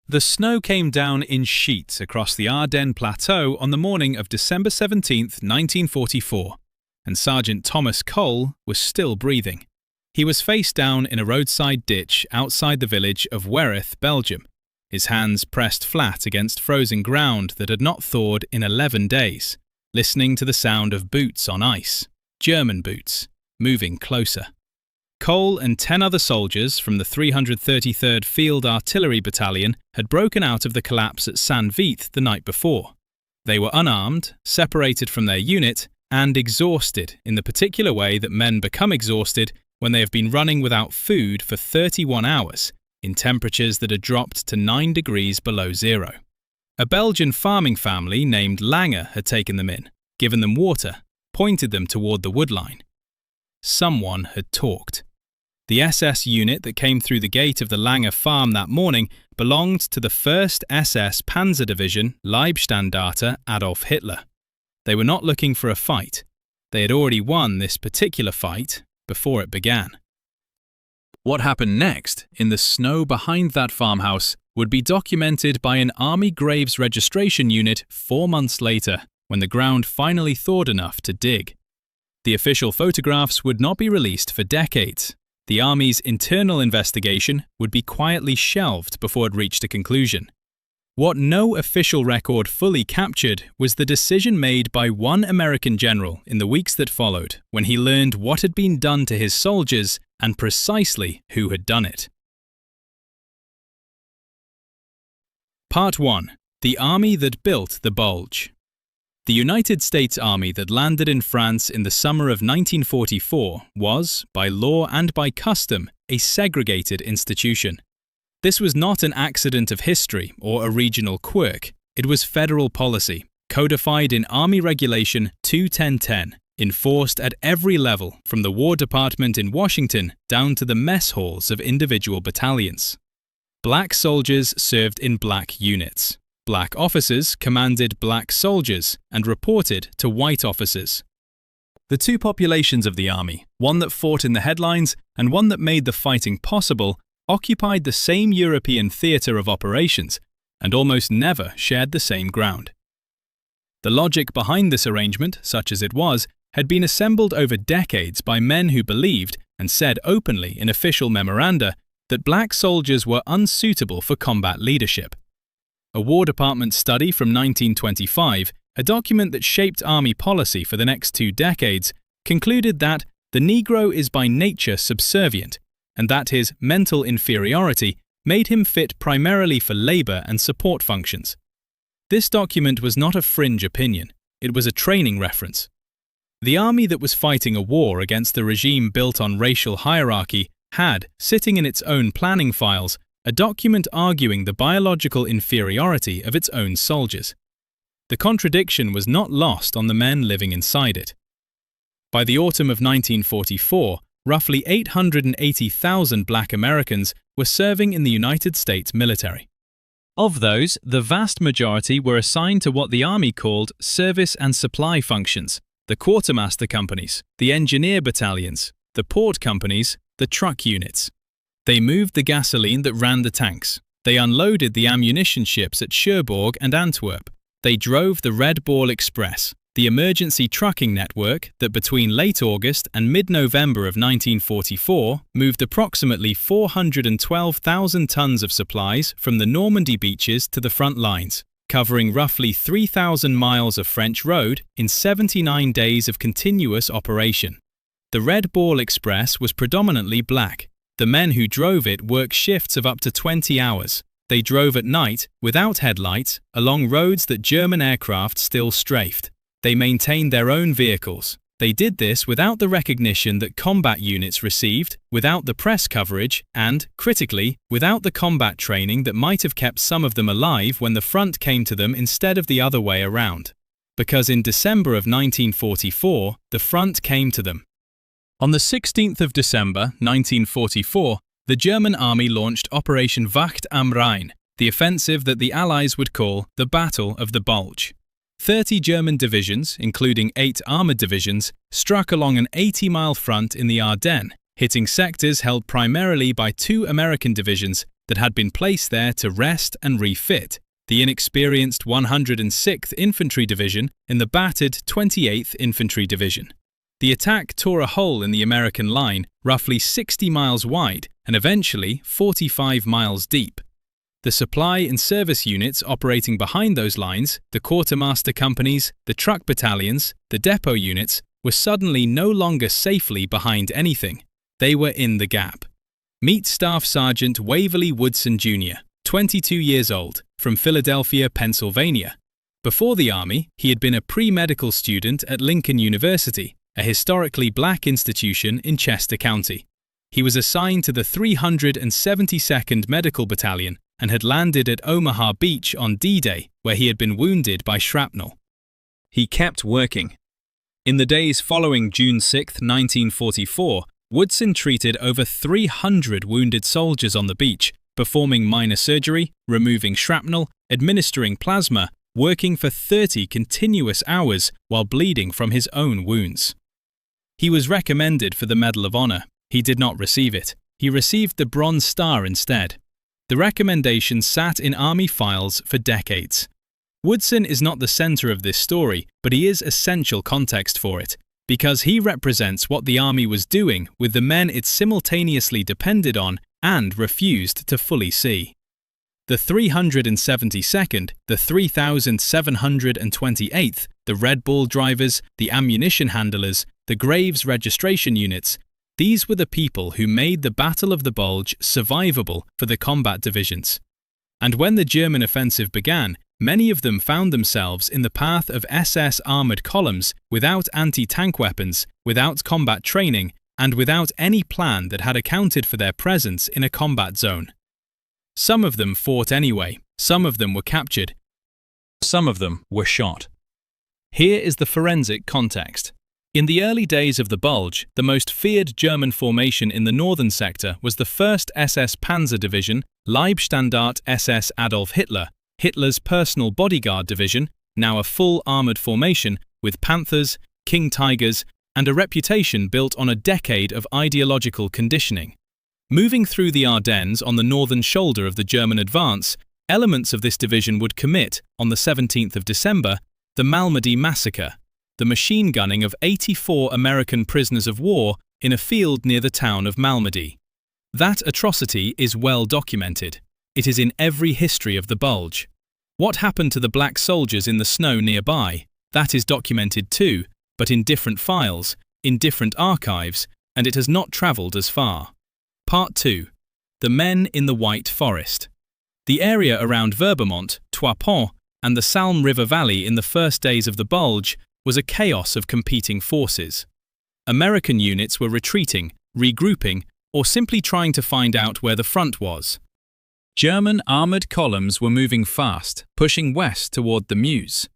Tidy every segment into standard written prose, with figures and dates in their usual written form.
The snow came down in sheets across the Ardennes Plateau on the morning of December 17, 1944, and Sergeant Thomas Cole was still breathing. He was face down in a roadside ditch outside the village of Wereth, Belgium, his hands pressed flat against frozen ground that had not thawed in 11 days, listening to the sound of boots on ice, German boots, moving closer. Cole and 10 other soldiers from the 333rd Field Artillery Battalion had broken out of the collapse at Saint-Vith the night before. They were unarmed, separated from their unit, and exhausted in the particular way that men become exhausted when they have been running without food for 31 hours, in temperatures that had dropped to 9 degrees below zero. A Belgian farming family named Langer had taken them in, given them water, pointed them toward the woodline. Someone had talked. The SS unit that came through the gate of the Langer farm that morning belonged to the 1st SS Panzer Division Leibstandarte Adolf Hitler. They were not looking for a fight. They had already won this particular fight before it began. What happened next, in the snow behind that farmhouse, would be documented by an Army Graves registration unit 4 months later, when the ground finally thawed enough to dig. The official photographs would not be released for decades. The Army's internal investigation would be quietly shelved before it reached a conclusion. What no official record fully captured was the decision made by one American general in the weeks that followed when he learned what had been done to his soldiers and precisely who had done it. Part 1. The Army that built the Bulge. The United States Army that landed in France in the summer of 1944 was, by law and by custom, a segregated institution. This was not an accident of history or a regional quirk. It was federal policy, codified in Army Regulation 2-1010, enforced at every level from the War Department in Washington down to the mess halls of individual battalions. Black soldiers served in black units. Black officers commanded black soldiers and reported to white officers. The two populations of the army, one that fought in the headlines and one that made the fighting possible, occupied the same European theatre of operations and almost never shared the same ground. The logic behind this arrangement, such as it was, had been assembled over decades by men who believed, and said openly in official memoranda, that black soldiers were unsuitable for combat leadership. A War Department study from 1925, a document that shaped Army policy for the next 2 decades, concluded that the Negro is by nature subservient, and that his mental inferiority made him fit primarily for labor and support functions. This document was not a fringe opinion, it was a training reference. The army that was fighting a war against the regime built on racial hierarchy had, sitting in its own planning files, a document arguing the biological inferiority of its own soldiers. The contradiction was not lost on the men living inside it. By the autumn of 1944, roughly 880,000 black Americans were serving in the United States military. Of those, the vast majority were assigned to what the Army called service and supply functions, the quartermaster companies, the engineer battalions, the port companies, the truck units. They moved the gasoline that ran the tanks. They unloaded the ammunition ships at Cherbourg and Antwerp. They drove the Red Ball Express, the emergency trucking network that between late August and mid-November of 1944 moved approximately 412,000 tons of supplies from the Normandy beaches to the front lines, covering roughly 3,000 miles of French road in 79 days of continuous operation. The Red Ball Express was predominantly black. The men who drove it worked shifts of up to 20 hours. They drove at night, without headlights, along roads that German aircraft still strafed. They maintained their own vehicles. They did this without the recognition that combat units received, without the press coverage, and, critically, without the combat training that might have kept some of them alive when the front came to them instead of the other way around. Because in December of 1944, the front came to them. On the 16th of December, 1944, the German army launched Operation Wacht am Rhein, the offensive that the Allies would call the Battle of the Bulge. 30 German divisions, including 8 armoured divisions, struck along an 80-mile front in the Ardennes, hitting sectors held primarily by 2 American divisions that had been placed there to rest and refit the inexperienced 106th Infantry Division in the battered 28th Infantry Division. The attack tore a hole in the American line roughly 60 miles wide and eventually 45 miles deep. The supply and service units operating behind those lines, the quartermaster companies, the truck battalions, the depot units, were suddenly no longer safely behind anything. They were in the gap. Meet Staff Sergeant Waverly Woodson Jr., 22 years old, from Philadelphia, Pennsylvania. Before the Army, he had been a pre-medical student at Lincoln University, a historically black institution in Chester County. He was assigned to the 372nd Medical Battalion and had landed at Omaha Beach on D-Day, where he had been wounded by shrapnel. He kept working. In the days following June 6, 1944, Woodson treated over 300 wounded soldiers on the beach, performing minor surgery, removing shrapnel, administering plasma, working for 30 continuous hours while bleeding from his own wounds. He was recommended for the Medal of Honor. He did not receive it. He received the Bronze Star instead. The recommendation sat in Army files for decades. Woodson is not the center of this story, but he is essential context for it, because he represents what the Army was doing with the men it simultaneously depended on and refused to fully see. The 372nd, the 3,728th, the Red Bull drivers, the ammunition handlers, the Graves registration units, these were the people who made the Battle of the Bulge survivable for the combat divisions. And when the German offensive began, many of them found themselves in the path of SS armored columns without anti-tank weapons, without combat training, and without any plan that had accounted for their presence in a combat zone. Some of them fought anyway, some of them were captured, some of them were shot. Here is the forensic context. In the early days of the Bulge, the most feared German formation in the northern sector was the 1st SS Panzer Division, Leibstandart SS Adolf Hitler, Hitler's personal bodyguard division, now a full armoured formation with Panthers, King Tigers, and a reputation built on a decade of ideological conditioning. Moving through the Ardennes on the northern shoulder of the German advance, elements of this division would commit, on the 17th of December, the Malmedy Massacre, the machine gunning of 84 American prisoners of war in a field near the town of Malmedy. That atrocity is well documented. It is in every history of the Bulge. What happened to the black soldiers in the snow nearby? That is documented too, but in different files, in different archives, and it has not travelled as far. Part 2. The Men in the White Forest. The area around Verbermont, Trois Ponts, and the Salm River Valley in the first days of the Bulge was a chaos of competing forces. American units were retreating, regrouping, or simply trying to find out where the front was. German armoured columns were moving fast, pushing west toward the Meuse.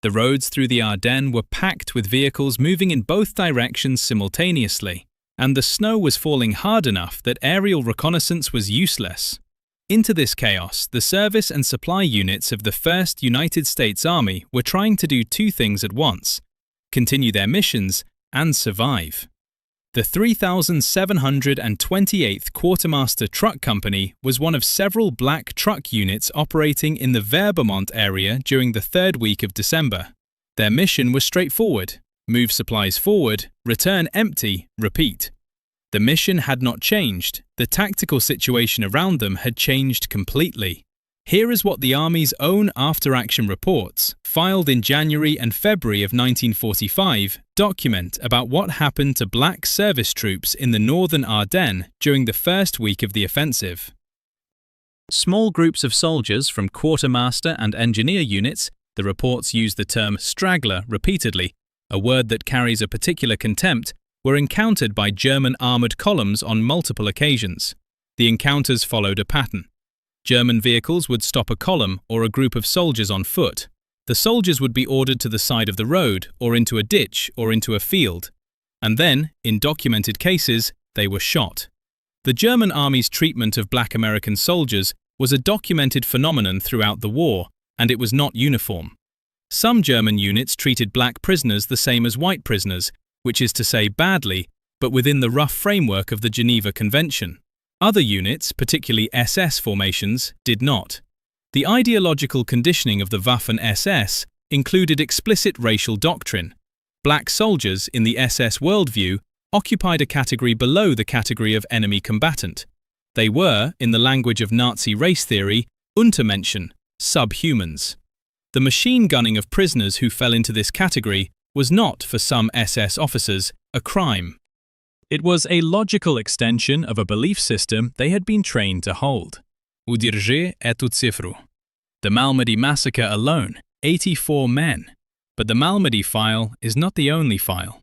The roads through the Ardennes were packed with vehicles moving in both directions simultaneously, and the snow was falling hard enough that aerial reconnaissance was useless. Into this chaos, the service and supply units of the 1st United States Army were trying to do two things at once: continue their missions and survive. The 3,728th Quartermaster Truck Company was one of several black truck units operating in the Verbermont area during the 3rd week of December. Their mission was straightforward: move supplies forward, return empty, repeat. The mission had not changed. The tactical situation around them had changed completely. Here is what the Army's own after-action reports, filed in January and February of 1945, document about what happened to black service troops in the northern Ardennes during the first week of the offensive. Small groups of soldiers from quartermaster and engineer units, the reports use the term straggler repeatedly, a word that carries a particular contempt, were encountered by German armoured columns on multiple occasions. The encounters followed a pattern. German vehicles would stop a column or a group of soldiers on foot. The soldiers would be ordered to the side of the road or into a ditch or into a field. And then, in documented cases, they were shot. The German Army's treatment of black American soldiers was a documented phenomenon throughout the war, and it was not uniform. Some German units treated black prisoners the same as white prisoners, which is to say badly, but within the rough framework of the Geneva Convention. Other units, particularly SS formations, did not. The ideological conditioning of the Waffen-SS included explicit racial doctrine. Black soldiers, in the SS worldview, occupied a category below the category of enemy combatant. They were, in the language of Nazi race theory, Untermenschen, subhumans. The machine gunning of prisoners who fell into this category was not, for some SS officers, a crime. It was a logical extension of a belief system they had been trained to hold. Udirže etu cifru. The Malmedy massacre alone, 84 men. But the Malmedy file is not the only file.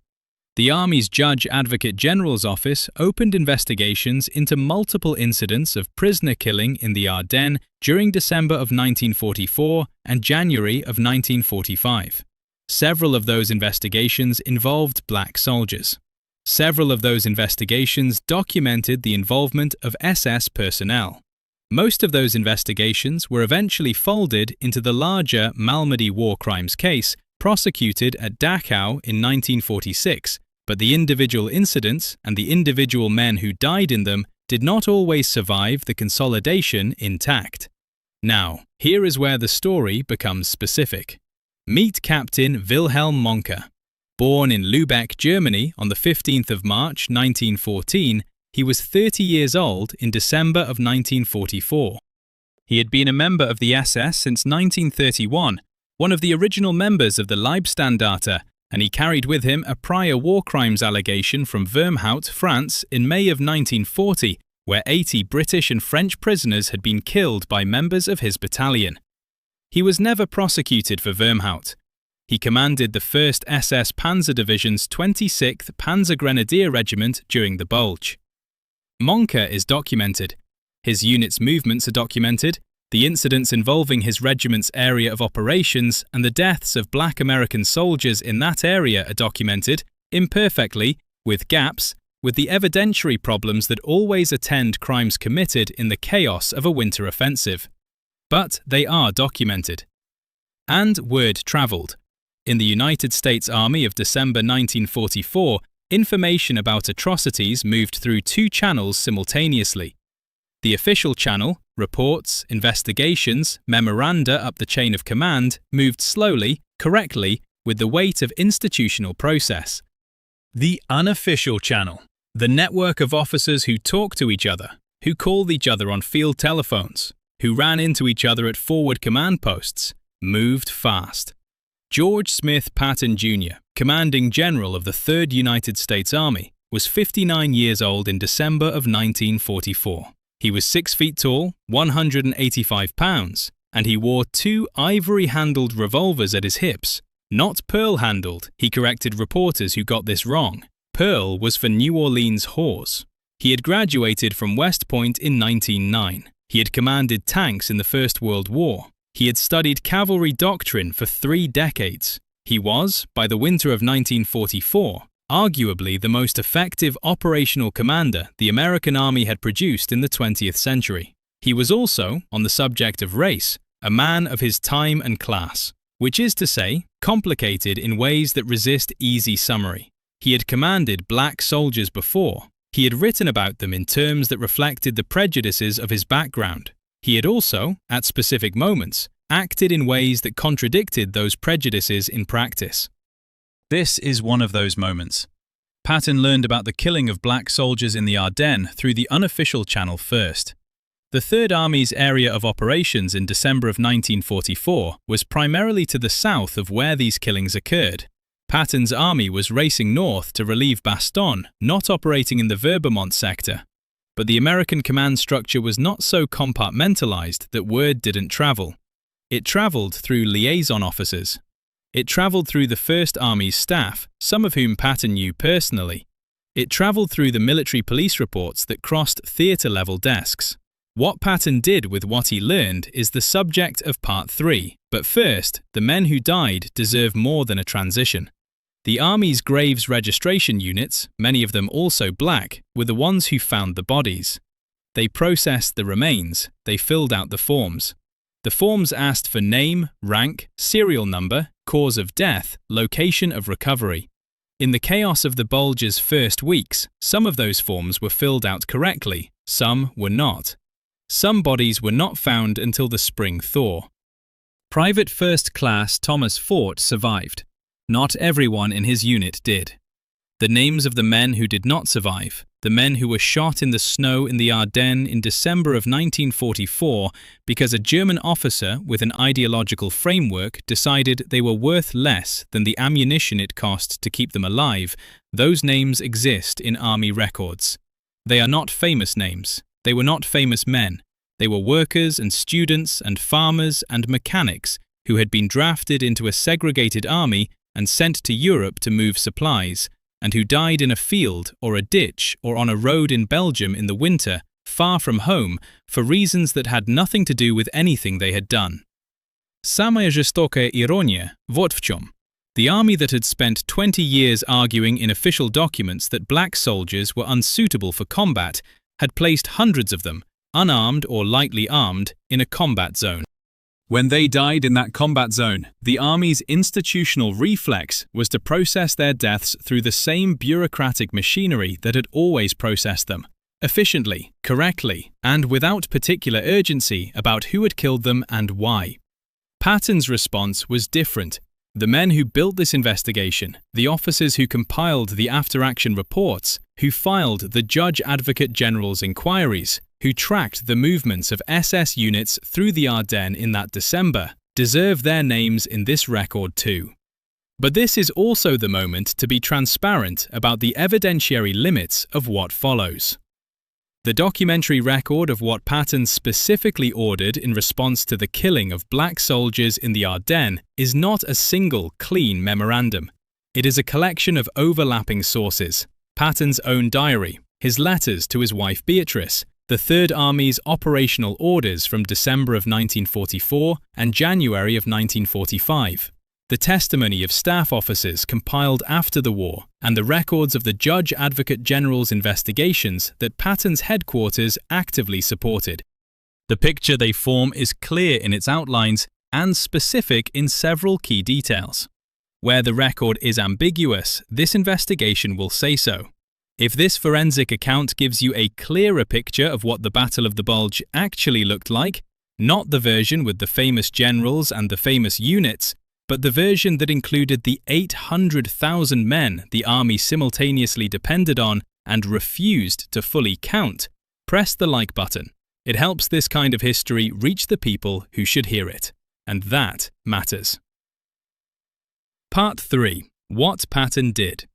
The Army's Judge Advocate General's Office opened investigations into multiple incidents of prisoner killing in the Ardennes during December of 1944 and January of 1945. Several of those investigations involved black soldiers. Several of those investigations documented the involvement of SS personnel. Most of those investigations were eventually folded into the larger Malmedy war crimes case prosecuted at Dachau in 1946, but the individual incidents and the individual men who died in them did not always survive the consolidation intact. Now, here is where the story becomes specific. Meet Captain Wilhelm Monke. Born in Lübeck, Germany on the 15th of March 1914, he was 30 years old in December of 1944. He had been a member of the SS since 1931, one of the original members of the Leibstandarte, and he carried with him a prior war crimes allegation from Wormhout, France, in May of 1940, where 80 British and French prisoners had been killed by members of his battalion. He was never prosecuted for Wormhout. He commanded the 1st SS Panzer Division's 26th Panzer Grenadier Regiment during the Bulge. Monke is documented. His unit's movements are documented. The incidents involving his regiment's area of operations and the deaths of black American soldiers in that area are documented, imperfectly, with gaps, with the evidentiary problems that always attend crimes committed in the chaos of a winter offensive. But they are documented. And word travelled. In the United States Army of December 1944, information about atrocities moved through two channels simultaneously. The official channel, reports, investigations, memoranda up the chain of command, moved slowly, correctly, with the weight of institutional process. The unofficial channel, the network of officers who talk to each other, who called each other on field telephones, who ran into each other at forward command posts, moved fast. George Smith Patton Jr., commanding general of the 3rd United States Army, was 59 years old in December of 1944. He was 6 feet tall, 185 pounds, and he wore 2 ivory-handled revolvers at his hips. Not pearl-handled, he corrected reporters who got this wrong. Pearl was for New Orleans whores. He had graduated from West Point in 1909. He had commanded tanks in the First World War. He had studied cavalry doctrine for 3 decades. He was, by the winter of 1944, arguably the most effective operational commander the American Army had produced in the 20th century. He was also, on the subject of race, a man of his time and class, which is to say, complicated in ways that resist easy summary. He had commanded black soldiers before. He had written about them in terms that reflected the prejudices of his background. He had also, at specific moments, acted in ways that contradicted those prejudices in practice. This is one of those moments. Patton learned about the killing of black soldiers in the Ardennes through the unofficial channel first. The Third Army's area of operations in December of 1944 was primarily to the south of where these killings occurred. Patton's army was racing north to relieve Bastogne, not operating in the Wehrmont sector. But the American command structure was not so compartmentalized that word didn't travel. It traveled through liaison officers. It traveled through the First Army's staff, some of whom Patton knew personally. It traveled through the military police reports that crossed theatre-level desks. What Patton did with what he learned is the subject of Part 3, but first, the men who died deserve more than a transition. The Army's graves registration units, many of them also black, were the ones who found the bodies. They processed the remains, they filled out the forms. The forms asked for name, rank, serial number, cause of death, location of recovery. In the chaos of the Bulge's first weeks, some of those forms were filled out correctly, some were not. Some bodies were not found until the spring thaw. Private First Class Thomas Fort survived. Not everyone in his unit did. The names of the men who did not survive, the men who were shot in the snow in the Ardennes in December of 1944 because a German officer with an ideological framework decided they were worth less than the ammunition it cost to keep them alive, those names exist in army records. They are not famous names. They were not famous men. They were workers and students and farmers and mechanics who had been drafted into a segregated army and sent to Europe to move supplies, and who died in a field or a ditch or on a road in Belgium in the winter, far from home, for reasons that had nothing to do with anything they had done. Самая жестокая ирония вот в чем. The army that had spent 20 years arguing in official documents that black soldiers were unsuitable for combat had placed hundreds of them, unarmed or lightly armed, in a combat zone. When they died in that combat zone, the army's institutional reflex was to process their deaths through the same bureaucratic machinery that had always processed them, efficiently, correctly, and without particular urgency about who had killed them and why. Patton's response was different. The men who built this investigation, the officers who compiled the after-action reports, who filed the Judge Advocate General's inquiries, who tracked the movements of SS units through the Ardennes in that December, deserve their names in this record too. But this is also the moment to be transparent about the evidentiary limits of what follows. The documentary record of what Patton specifically ordered in response to the killing of black soldiers in the Ardennes is not a single, clean memorandum. It is a collection of overlapping sources: Patton's own diary, his letters to his wife Beatrice, the Third Army's operational orders from December of 1944 and January of 1945, the testimony of staff officers compiled after the war, and the records of the Judge Advocate General's investigations that Patton's headquarters actively supported. The picture they form is clear in its outlines and specific in several key details. Where the record is ambiguous, this investigation will say so. If this forensic account gives you a clearer picture of what the Battle of the Bulge actually looked like, not the version with the famous generals and the famous units, but the version that included the 800,000 men the army simultaneously depended on and refused to fully count, press the like button. It helps this kind of history reach the people who should hear it. And that matters. Part 3. What Patton Did.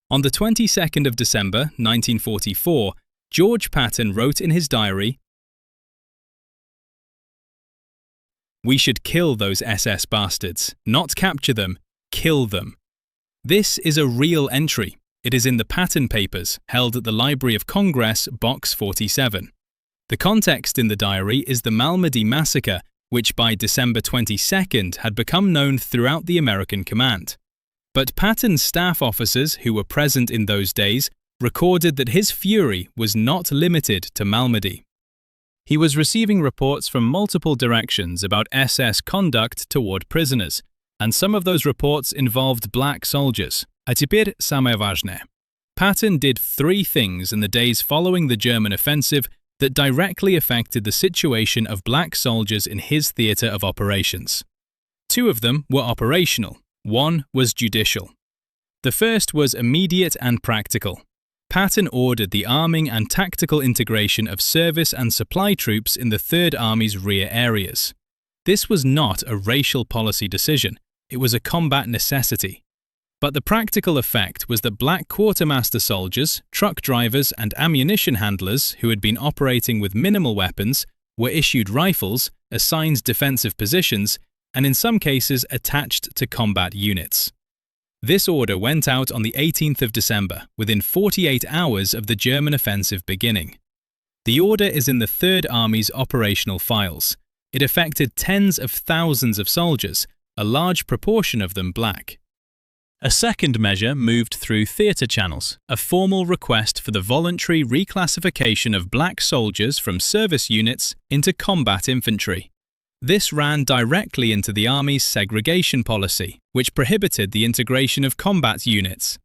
On the 22nd of December 1944, George Patton wrote in his diary, "We should kill those SS bastards, not capture them, kill them." This is a real entry. It is in the Patton Papers, held at the Library of Congress, Box 47. The context in the diary is the Malmedy massacre, which by December 22nd had become known throughout the American command. But Patton's staff officers who were present in those days recorded that his fury was not limited to Malmedy. He was receiving reports from multiple directions about SS conduct toward prisoners, and some of those reports involved black soldiers. A теперь самое важное. Patton did 3 things in the days following the German offensive that directly affected the situation of black soldiers in his theatre of operations. 2 of them were operational, 1 was judicial. The first was immediate and practical. Patton ordered the arming and tactical integration of service and supply troops in the Third Army's rear areas. This was not a racial policy decision, it was a combat necessity. But the practical effect was that black quartermaster soldiers, truck drivers and ammunition handlers who had been operating with minimal weapons were issued rifles, assigned defensive positions, and in some cases attached to combat units. This order went out on the 18th of December, within 48 hours of the German offensive beginning. The order is in the Third Army's operational files. It affected tens of thousands of soldiers, a large proportion of them black. A second measure moved through theatre channels, a formal request for the voluntary reclassification of black soldiers from service units into combat infantry. This ran directly into the Army's segregation policy, which prohibited the integration of combat units.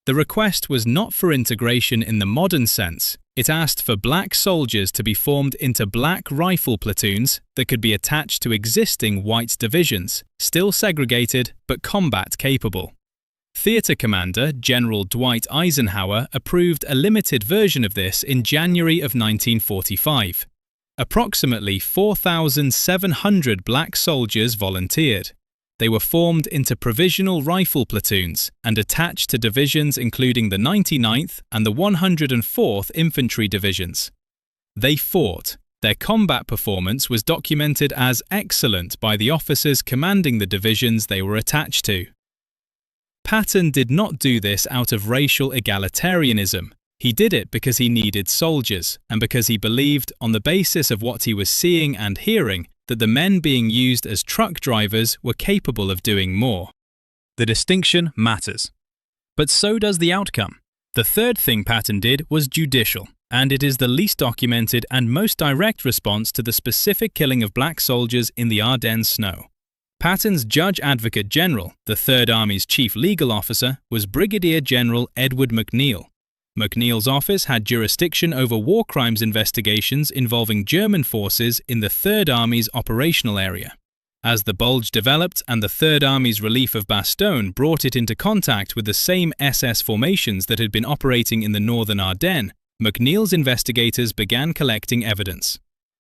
The request was not for integration in the modern sense. It asked for black soldiers to be formed into black rifle platoons that could be attached to existing white divisions, still segregated but combat capable. Theatre Commander General Dwight Eisenhower approved a limited version of this in January of 1945. Approximately 4,700 black soldiers volunteered. They were formed into provisional rifle platoons and attached to divisions including the 99th and the 104th Infantry Divisions. They fought. Their combat performance was documented as excellent by the officers commanding the divisions they were attached to. Patton did not do this out of racial egalitarianism. He did it because he needed soldiers and because he believed, on the basis of what he was seeing and hearing, that the men being used as truck drivers were capable of doing more. The distinction matters. But so does the outcome. The third thing Patton did was judicial, and it is the least documented and most direct response to the specific killing of black soldiers in the Ardennes snow. Patton's Judge Advocate General, the Third Army's chief legal officer, was Brigadier General Edward McNeill. McNeill's office had jurisdiction over war crimes investigations involving German forces in the Third Army's operational area. As the bulge developed and the Third Army's relief of Bastogne brought it into contact with the same SS formations that had been operating in the northern Ardennes, McNeill's investigators began collecting evidence.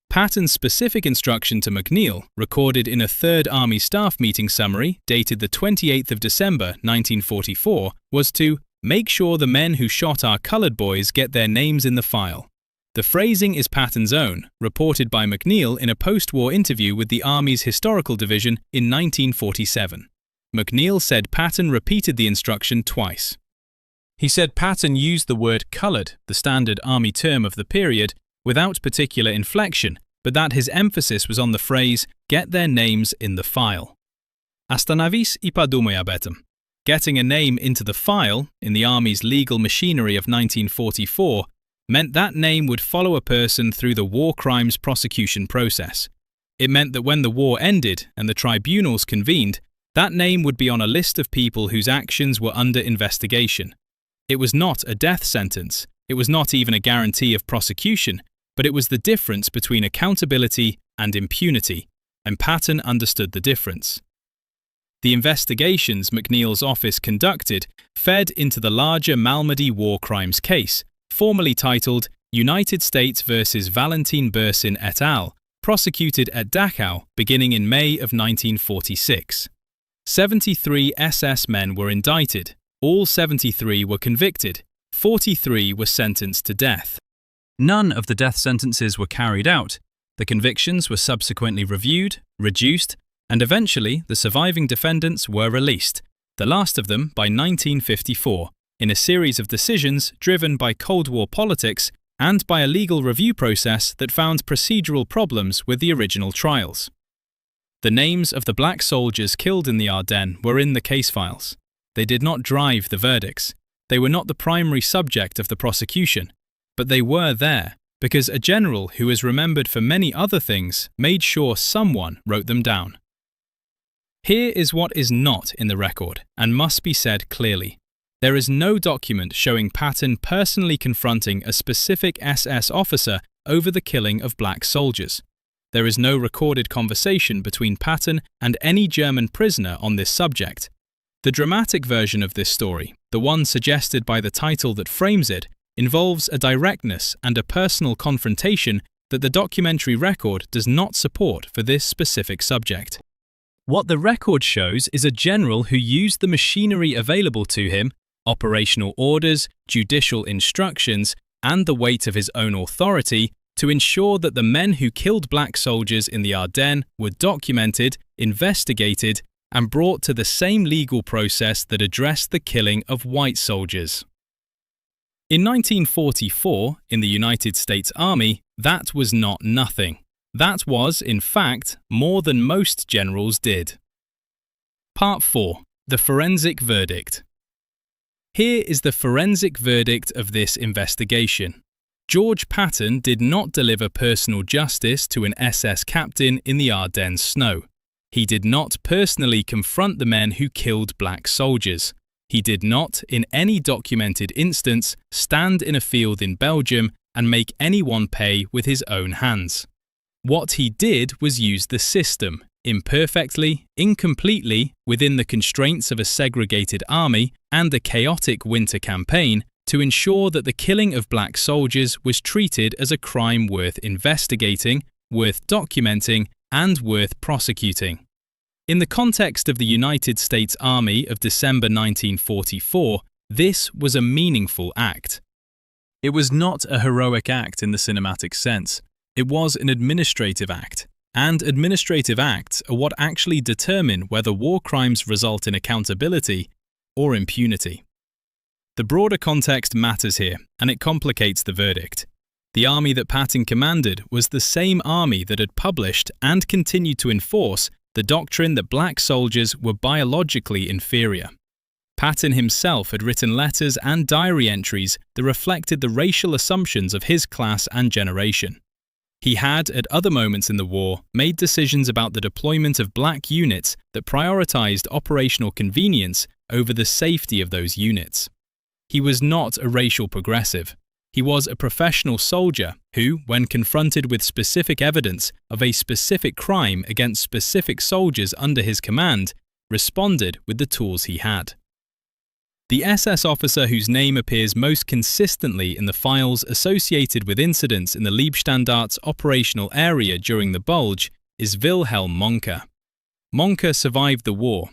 Patton's specific instruction to McNeill, recorded in a Third Army staff meeting summary dated the 28th of December 1944, was to make sure the men who shot our coloured boys get their names in the file. The phrasing is Patton's own, reported by McNeill in a post-war interview with the Army's Historical Division in 1947. McNeill said Patton repeated the instruction twice. He said Patton used the word coloured, the standard Army term of the period, without particular inflection, but that his emphasis was on the phrase, get their names in the file. Astanavis I padume abetum. Getting a name into the file, in the Army's legal machinery of 1944, meant that name would follow a person through the war crimes prosecution process. It meant that when the war ended and the tribunals convened, that name would be on a list of people whose actions were under investigation. It was not a death sentence, it was not even a guarantee of prosecution, but it was the difference between accountability and impunity, and Patton understood the difference. The investigations McNeill's office conducted fed into the larger Malmedy war crimes case, formerly titled United States vs. Valentin Bersin et al., prosecuted at Dachau beginning in May of 1946. 73 SS men were indicted. All 73 were convicted. 43 were sentenced to death. None of the death sentences were carried out. The convictions were subsequently reviewed, reduced, and eventually the surviving defendants were released, the last of them by 1954, in a series of decisions driven by Cold War politics and by a legal review process that found procedural problems with the original trials. The names of the black soldiers killed in the Ardennes were in the case files. They did not drive the verdicts. They were not the primary subject of the prosecution, but they were there because a general who is remembered for many other things made sure someone wrote them down. Here is what is not in the record and must be said clearly. There is no document showing Patton personally confronting a specific SS officer over the killing of black soldiers. There is no recorded conversation between Patton and any German prisoner on this subject. The dramatic version of this story, the one suggested by the title that frames it, involves a directness and a personal confrontation that the documentary record does not support for this specific subject. What the record shows is a general who used the machinery available to him, operational orders, judicial instructions, and the weight of his own authority to ensure that the men who killed black soldiers in the Ardennes were documented, investigated, and brought to the same legal process that addressed the killing of white soldiers. In 1944, in the United States Army, that was not nothing. That was, in fact, more than most generals did. Part 4. The Forensic Verdict. Here is the forensic verdict of this investigation. George Patton did not deliver personal justice to an SS captain in the Ardennes snow. He did not personally confront the men who killed black soldiers. He did not, in any documented instance, stand in a field in Belgium and make anyone pay with his own hands. What he did was use the system, imperfectly, incompletely, within the constraints of a segregated army and a chaotic winter campaign, to ensure that the killing of black soldiers was treated as a crime worth investigating, worth documenting, and worth prosecuting. In the context of the United States Army of December 1944, this was a meaningful act. It was not a heroic act in the cinematic sense. It was an administrative act, and administrative acts are what actually determine whether war crimes result in accountability or impunity. The broader context matters here, and it complicates the verdict. The army that Patton commanded was the same army that had published and continued to enforce the doctrine that black soldiers were biologically inferior. Patton himself had written letters and diary entries that reflected the racial assumptions of his class and generation. He had, at other moments in the war, made decisions about the deployment of black units that prioritized operational convenience over the safety of those units. He was not a racial progressive. He was a professional soldier who, when confronted with specific evidence of a specific crime against specific soldiers under his command, responded with the tools he had. The SS officer whose name appears most consistently in the files associated with incidents in the Leibstandart's operational area during the Bulge is Wilhelm Mohnke. Mohnke survived the war.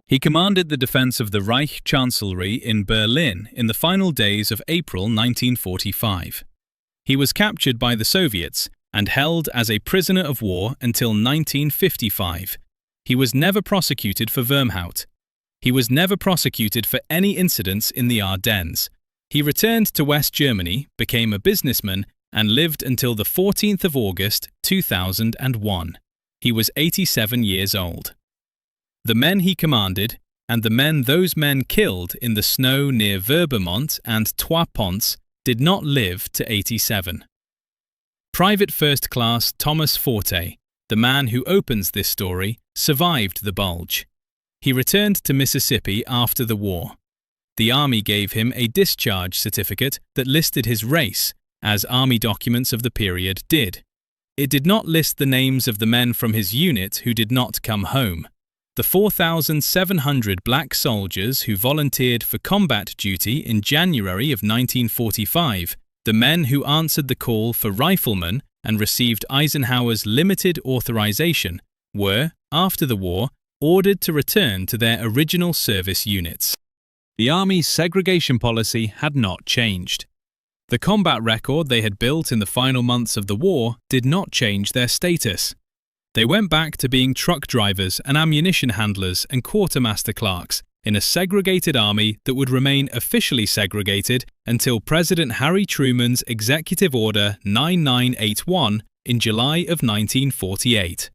He commanded the defense of the Reich Chancellery in Berlin in the final days of April 1945. He was captured by the Soviets and held as a prisoner of war until 1955. He was never prosecuted for Wormhout. He was never prosecuted for any incidents in the Ardennes. He returned to West Germany, became a businessman, and lived until the 14th of August 2001. He was 87 years old. The men he commanded, and the men those men killed in the snow near Verbermont and Trois Ponts, did not live to 87. Private First Class Thomas Forte, the man who opens this story, survived the Bulge. He returned to Mississippi after the war. The Army gave him a discharge certificate that listed his race, as Army documents of the period did. It did not list the names of the men from his unit who did not come home. The 4,700 black soldiers who volunteered for combat duty in January of 1945, the men who answered the call for riflemen and received Eisenhower's limited authorization, were, after the war, ordered to return to their original service units. The Army's segregation policy had not changed. The combat record they had built in the final months of the war did not change their status. They went back to being truck drivers and ammunition handlers and quartermaster clerks in a segregated army that would remain officially segregated until President Harry Truman's Executive Order 9981 in July of 1948.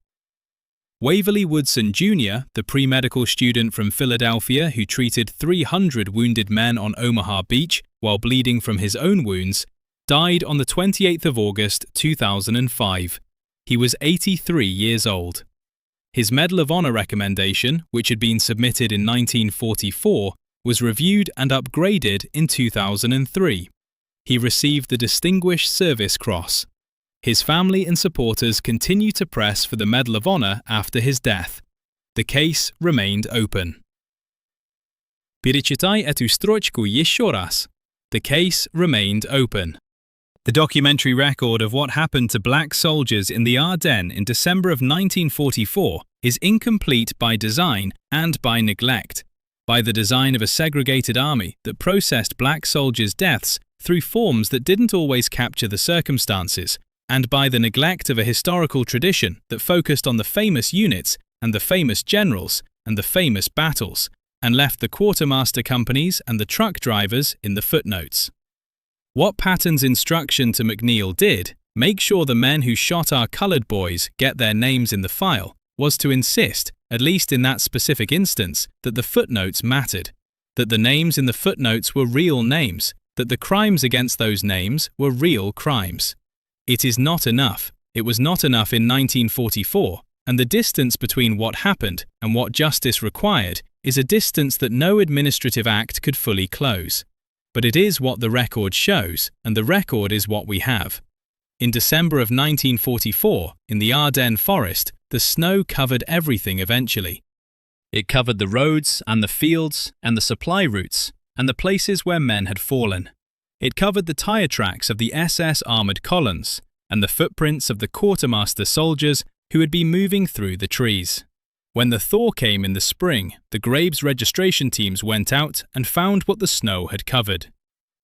Waverly Woodson Jr., the pre-medical student from Philadelphia who treated 300 wounded men on Omaha Beach while bleeding from his own wounds, died on the 28th of August 2005. He was 83 years old. His Medal of Honor recommendation, which had been submitted in 1944, was reviewed and upgraded in 2003. He received the Distinguished Service Cross. His family and supporters continue to press for the Medal of Honor after his death. The case remained open. Перечитай эту строчку еще раз. The case remained open. The documentary record of what happened to black soldiers in the Ardennes in December of 1944 is incomplete by design and by neglect. By the design of a segregated army that processed black soldiers' deaths through forms that didn't always capture the circumstances, and by the neglect of a historical tradition that focused on the famous units and the famous generals and the famous battles, and left the quartermaster companies and the truck drivers in the footnotes. What Patton's instruction to McNeil did, make sure the men who shot our coloured boys get their names in the file, was to insist, at least in that specific instance, that the footnotes mattered, that the names in the footnotes were real names, that the crimes against those names were real crimes. It is not enough. It was not enough in 1944, and the distance between what happened and what justice required is a distance that no administrative act could fully close. But it is what the record shows, and the record is what we have. In December of 1944, in the Ardennes forest, the snow covered everything eventually. It covered the roads and the fields and the supply routes and the places where men had fallen. It covered the tire tracks of the SS armoured columns and the footprints of the quartermaster soldiers who had been moving through the trees. When the thaw came in the spring, the graves registration teams went out and found what the snow had covered.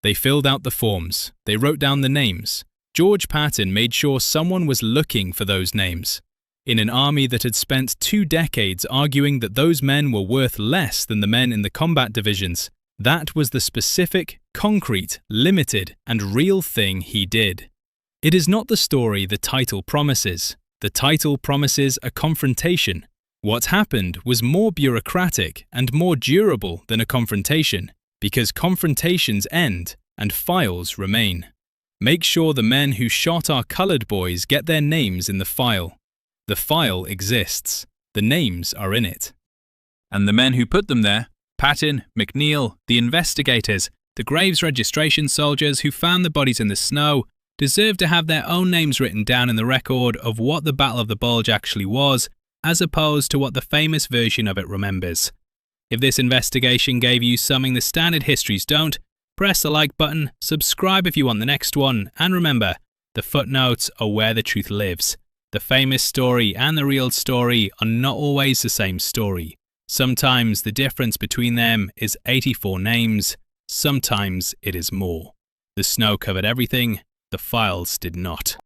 They filled out the forms. They wrote down the names. George Patton made sure someone was looking for those names. In an army that had spent 2 decades arguing that those men were worth less than the men in the combat divisions, that was the specific, concrete, limited, and real thing he did. It is not the story the title promises. The title promises a confrontation. What happened was more bureaucratic and more durable than a confrontation, because confrontations end and files remain. Make sure the men who shot our coloured boys get their names in the file. The file exists. The names are in it. And the men who put them there, Patton, McNeil, the investigators, the graves registration soldiers who found the bodies in the snow, deserve to have their own names written down in the record of what the Battle of the Bulge actually was, as opposed to what the famous version of it remembers. If this investigation gave you something the standard histories don't, press the like button, subscribe if you want the next one, and remember, the footnotes are where the truth lives. The famous story and the real story are not always the same story. Sometimes the difference between them is 84 names, sometimes it is more. The snow covered everything, the files did not.